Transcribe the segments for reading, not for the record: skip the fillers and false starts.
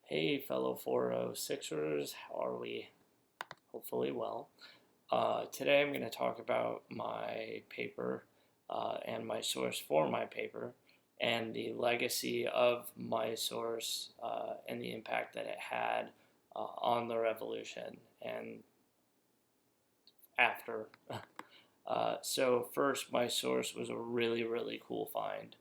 Hey, fellow 406ers, how are we? Hopefully well. Today I'm going to talk about my paper and my source for my paper and the legacy of my source and the impact that it had on the revolution and after. So, first, my source was a really, really cool find.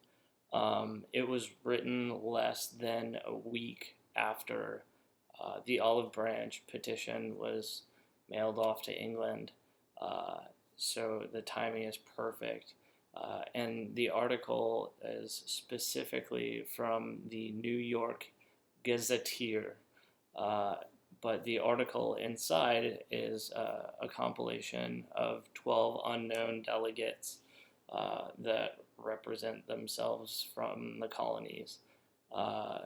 It was written less than a week after the Olive Branch petition was mailed off to England. Uh, so the timing is perfect. And the article is specifically from the New York Gazetteer. Uh, but the article inside is a compilation of 12 unknown delegates that represent themselves from the colonies. Uh,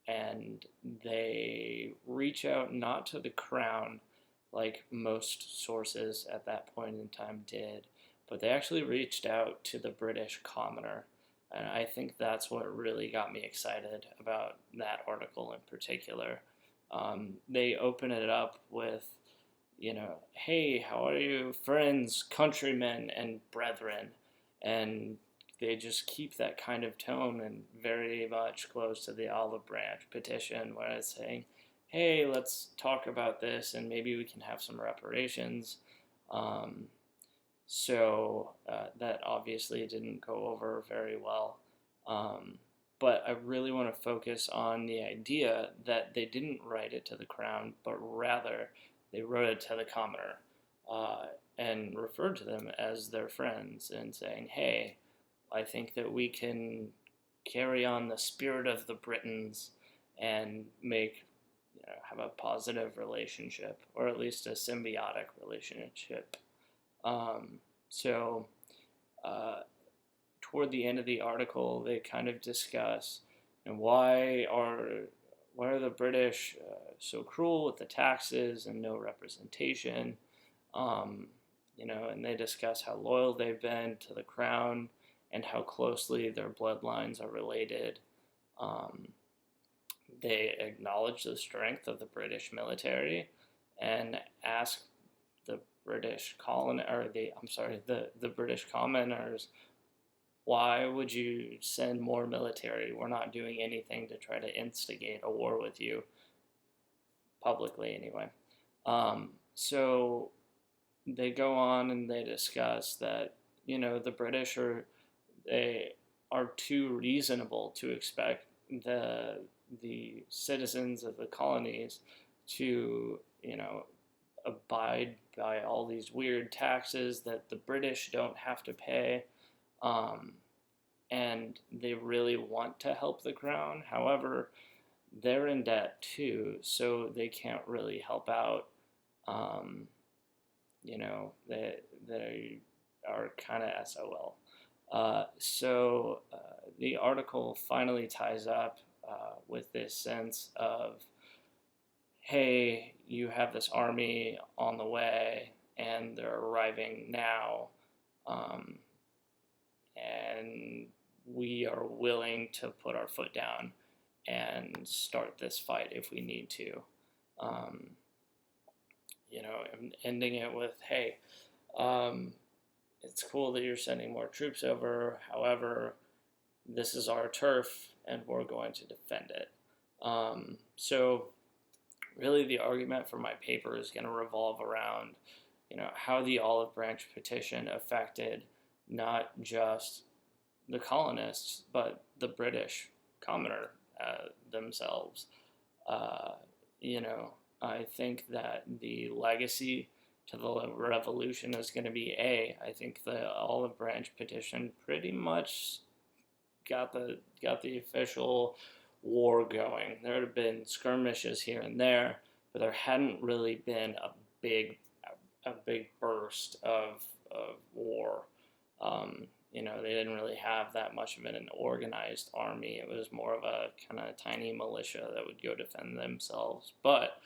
and they reach out not to the crown like most sources at that point in time did, but they actually reached out to the British commoner. And I think that's what really got me excited about that article in particular. They open it up with, hey, how are you, friends, countrymen, and brethren? And they just keep that kind of tone and very much close to the Olive Branch petition, where it's saying, hey, let's talk about this and maybe we can have some reparations. Um, so that obviously didn't go over very well. Um, but I really want to focus on the idea that they didn't write it to the crown, but rather they wrote it to the commoner uh, and referred to them as their friends and saying, hey, I think that we can carry on the spirit of the Britons and have a positive relationship, or at least a symbiotic relationship. Um, so, uh, Toward the end of the article, they kind of discuss and why are the British so cruel with the taxes and no representation. Um, and they discuss how loyal they've been to the crown and how closely their bloodlines are related. Um, they acknowledge the strength of the British military and ask the the British commoners, why would you send more military? We're not doing anything to try to instigate a war with you, publicly anyway. So they go on and they discuss that, the British they are too reasonable to expect the citizens of the colonies to, abide by all these weird taxes that the British don't have to pay. Um, and they really want to help the crown. However, they're in debt too, so they can't really help out. Um, they are kind of SOL. The article finally ties up with this sense of, hey, you have this army on the way, and they're arriving now, um, and we are willing to put our foot down and start this fight if we need to. Um, Ending it with, hey, um, it's cool that you're sending more troops over. However, this is our turf and we're going to defend it. So really the argument for my paper is going to revolve around, how the Olive Branch petition affected not just the colonists, but the British commoner themselves. Uh, you know, I think that the legacy to the revolution is going to be I think the Olive Branch petition pretty much got the official war going. There had been skirmishes here and there, but there hadn't really been a big burst of war. They didn't really have that much of an organized army. It was more of a kind of tiny militia that would go defend themselves. But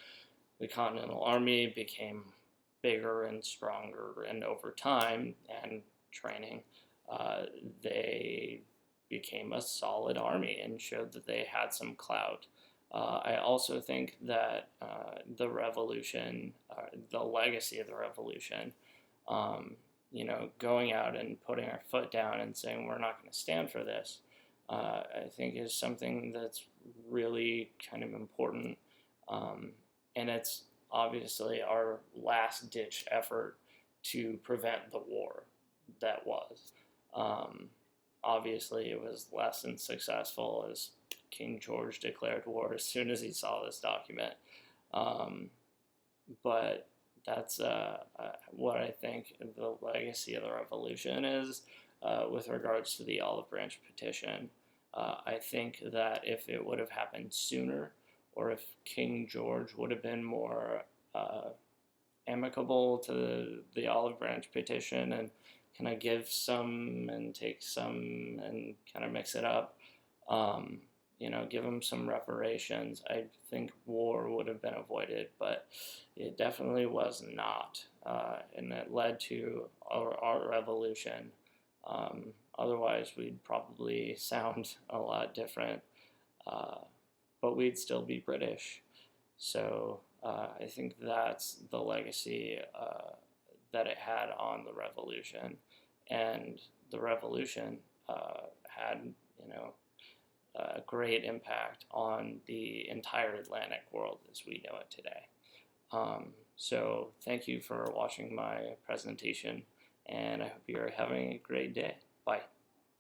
the Continental Army became bigger and stronger, and over time and training, they became a solid army and showed that they had some clout. I also think that the revolution, the legacy of the revolution, going out and putting our foot down and saying we're not going to stand for this, I think is something that's really kind of important. And it's obviously our last ditch effort to prevent the war that was. Obviously, it was less than successful as King George declared war as soon as he saw this document. But that's what I think the legacy of the revolution is with regards to the Olive Branch Petition. I think that if it would have happened sooner, or if King George would have been more amicable to the Olive Branch Petition and kind of give some and take some and kind of mix it up, give them some reparations, I think war would have been avoided, but it definitely was not. And it led to our revolution. Otherwise, we'd probably sound a lot different, but we'd still be British. So I think that's the legacy that it had on the revolution. And the revolution had, a great impact on the entire Atlantic world as we know it today. So thank you for watching my presentation, and I hope you're having a great day.